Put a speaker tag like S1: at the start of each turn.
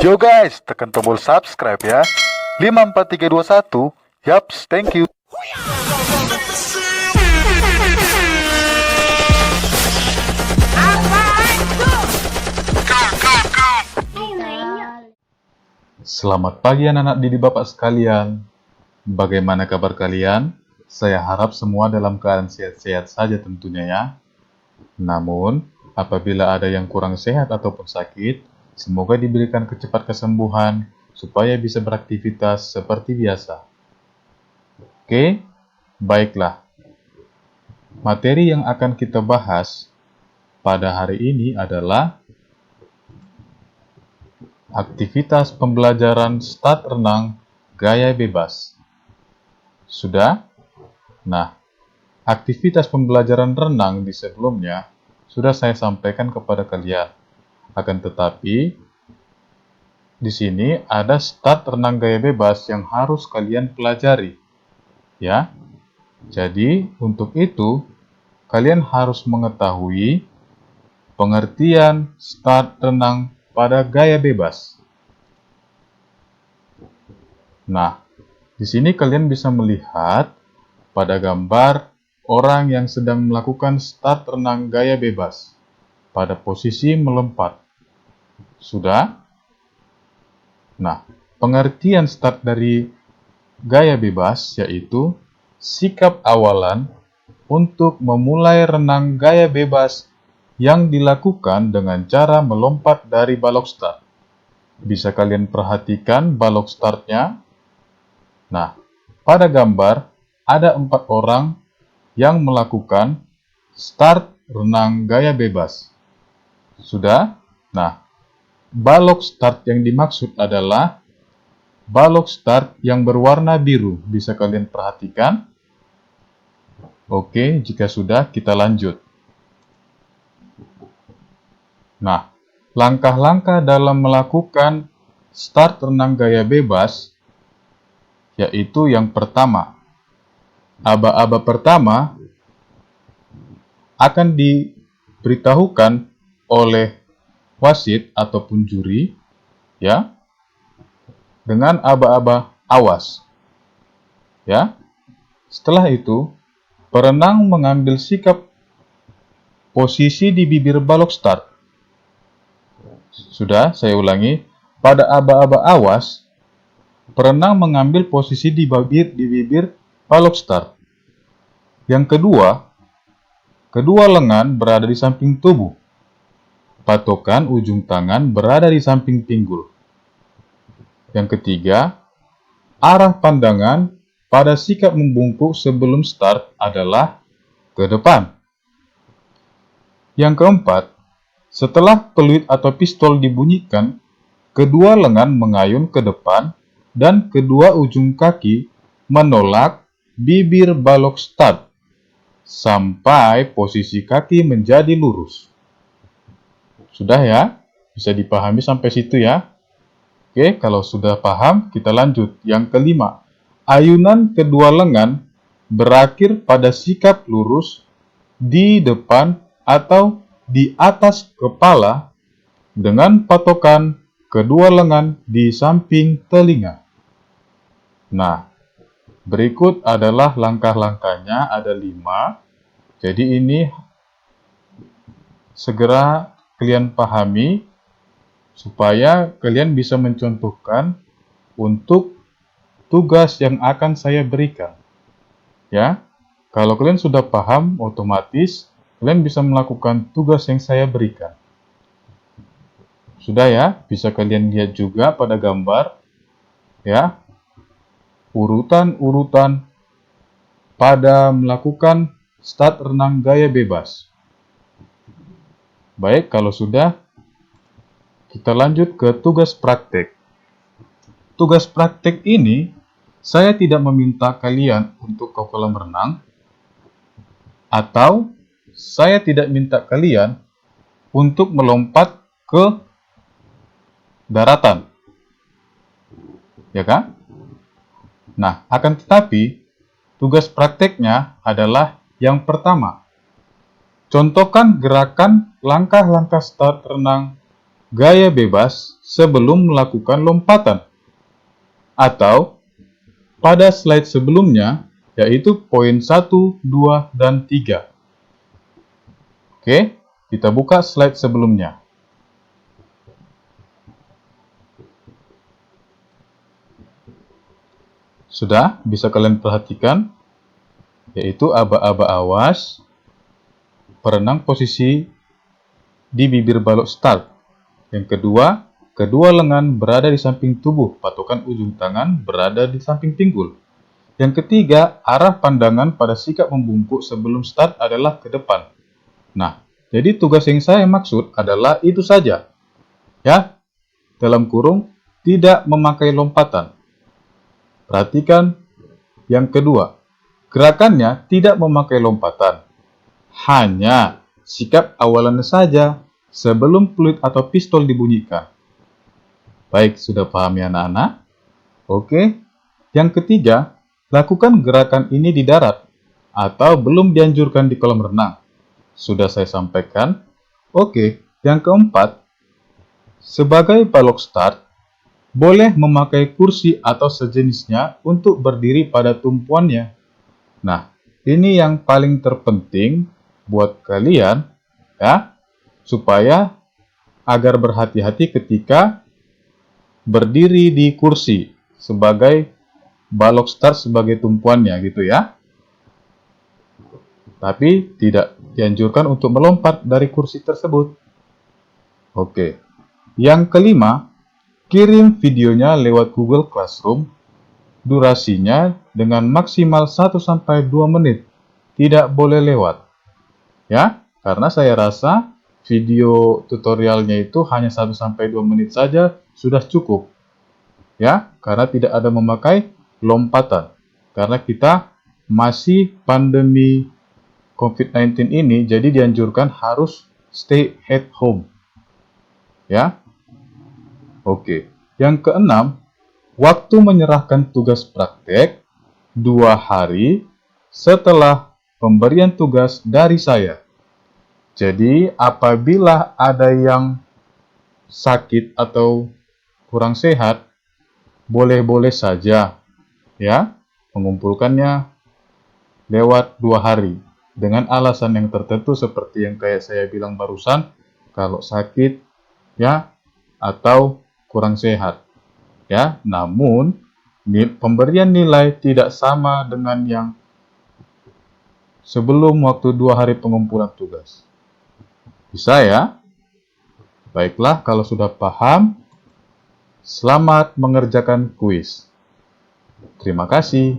S1: Yo guys, tekan tombol subscribe ya. 54321. Yaps, thank you.
S2: Selamat pagi anak-anak didik Bapak sekalian. Bagaimana kabar kalian? Saya harap semua dalam keadaan sehat-sehat saja tentunya ya. Namun, apabila ada yang kurang sehat ataupun sakit, semoga diberikan cepat kesembuhan supaya bisa beraktivitas seperti biasa. Oke, baiklah. Materi yang akan kita bahas pada hari ini adalah aktivitas pembelajaran start renang gaya bebas. Sudah? Nah, aktivitas pembelajaran renang di sebelumnya sudah saya sampaikan kepada kalian. Akan tetapi, di sini ada start renang gaya bebas yang harus kalian pelajari. Ya. Jadi, untuk itu, kalian harus mengetahui pengertian start renang pada gaya bebas. Nah, di sini kalian bisa melihat pada gambar orang yang sedang melakukan start renang gaya bebas pada posisi melompat. Sudah? Nah, pengertian start dari gaya bebas yaitu sikap awalan untuk memulai renang gaya bebas yang dilakukan dengan cara melompat dari balok start. Bisa kalian perhatikan balok startnya? Nah, pada gambar ada 4 orang yang melakukan start renang gaya bebas. Sudah? Nah, balok start yang dimaksud adalah balok start yang berwarna biru. Bisa kalian perhatikan? Oke, jika sudah, kita lanjut. Nah, langkah-langkah dalam melakukan start renang gaya bebas yaitu yang pertama, aba-aba pertama akan diberitahukan oleh wasit ataupun juri ya dengan aba-aba awas. Ya. Setelah itu, perenang mengambil sikap posisi di bibir balok start. Sudah, saya ulangi. Pada aba-aba awas, perenang mengambil posisi di bibir balok start. Yang kedua, kedua lengan berada di samping tubuh. Patokan ujung tangan berada di samping pinggul. Yang ketiga, arah pandangan pada sikap membungkuk sebelum start adalah ke depan. Yang keempat, setelah peluit atau pistol dibunyikan, kedua lengan mengayun ke depan dan kedua ujung kaki menolak bibir balok start sampai posisi kaki menjadi lurus. Sudah ya? Bisa dipahami sampai situ ya? Oke, kalau sudah paham, kita lanjut. Yang kelima, ayunan kedua lengan berakhir pada sikap lurus di depan atau di atas kepala dengan patokan kedua lengan di samping telinga. Nah, berikut adalah langkah-langkahnya, ada 5. Jadi ini segera kalian pahami supaya kalian bisa mencontohkan untuk tugas yang akan saya berikan. Ya, kalau kalian sudah paham, otomatis kalian bisa melakukan tugas yang saya berikan. Sudah ya, bisa kalian lihat juga pada gambar. Ya, urutan-urutan pada melakukan start renang gaya bebas. Baik, kalau sudah, kita lanjut ke tugas praktek. Tugas praktek ini, saya tidak meminta kalian untuk ke kolam renang, atau saya tidak minta kalian untuk melompat ke daratan. Ya kan? Nah, akan tetapi, tugas prakteknya adalah yang pertama. Contohkan gerakan langkah-langkah start renang gaya bebas sebelum melakukan lompatan. Atau pada slide sebelumnya, yaitu poin 1, 2, dan 3. Oke, kita buka slide sebelumnya. Sudah bisa kalian perhatikan, yaitu aba-aba awas, perenang posisi di bibir balok start. Yang kedua, kedua lengan berada di samping tubuh, patokan ujung tangan berada di samping pinggul. Yang ketiga, arah pandangan pada sikap membungkuk sebelum start adalah ke depan. Nah, jadi tugas yang saya maksud adalah itu saja. Ya, dalam kurung, tidak memakai lompatan. Perhatikan yang kedua, gerakannya tidak memakai lompatan. Hanya sikap awalannya saja sebelum peluit atau pistol dibunyikan. Baik, sudah paham ya anak-anak? Oke. Yang ketiga, lakukan gerakan ini di darat atau belum dianjurkan di kolam renang. Sudah saya sampaikan. Oke. Yang keempat, sebagai balok start, boleh memakai kursi atau sejenisnya untuk berdiri pada tumpuannya. Nah, ini yang paling terpenting buat kalian, ya, supaya agar berhati-hati ketika berdiri di kursi sebagai balok start sebagai tumpuannya gitu ya. Tapi tidak dianjurkan untuk melompat dari kursi tersebut. Oke. Yang kelima, kirim videonya lewat Google Classroom. Durasinya dengan maksimal 1-2 menit. Tidak boleh lewat. Ya, karena saya rasa video tutorialnya itu hanya 1-2 menit saja sudah cukup. Ya, karena tidak ada memakai lompatan. Karena kita masih pandemi COVID-19 ini, jadi dianjurkan harus stay at home. Ya. Oke. Yang keenam, waktu menyerahkan tugas praktek 2 hari setelah pemberian tugas dari saya. Jadi, apabila ada yang sakit atau kurang sehat, boleh-boleh saja ya mengumpulkannya lewat 2 hari dengan alasan yang tertentu seperti yang kayak saya bilang barusan, kalau sakit ya atau kurang sehat. Ya, namun pemberian nilai tidak sama dengan yang sebelum waktu 2 hari pengumpulan tugas. Bisa ya? Baiklah, kalau sudah paham, selamat mengerjakan kuis. Terima kasih.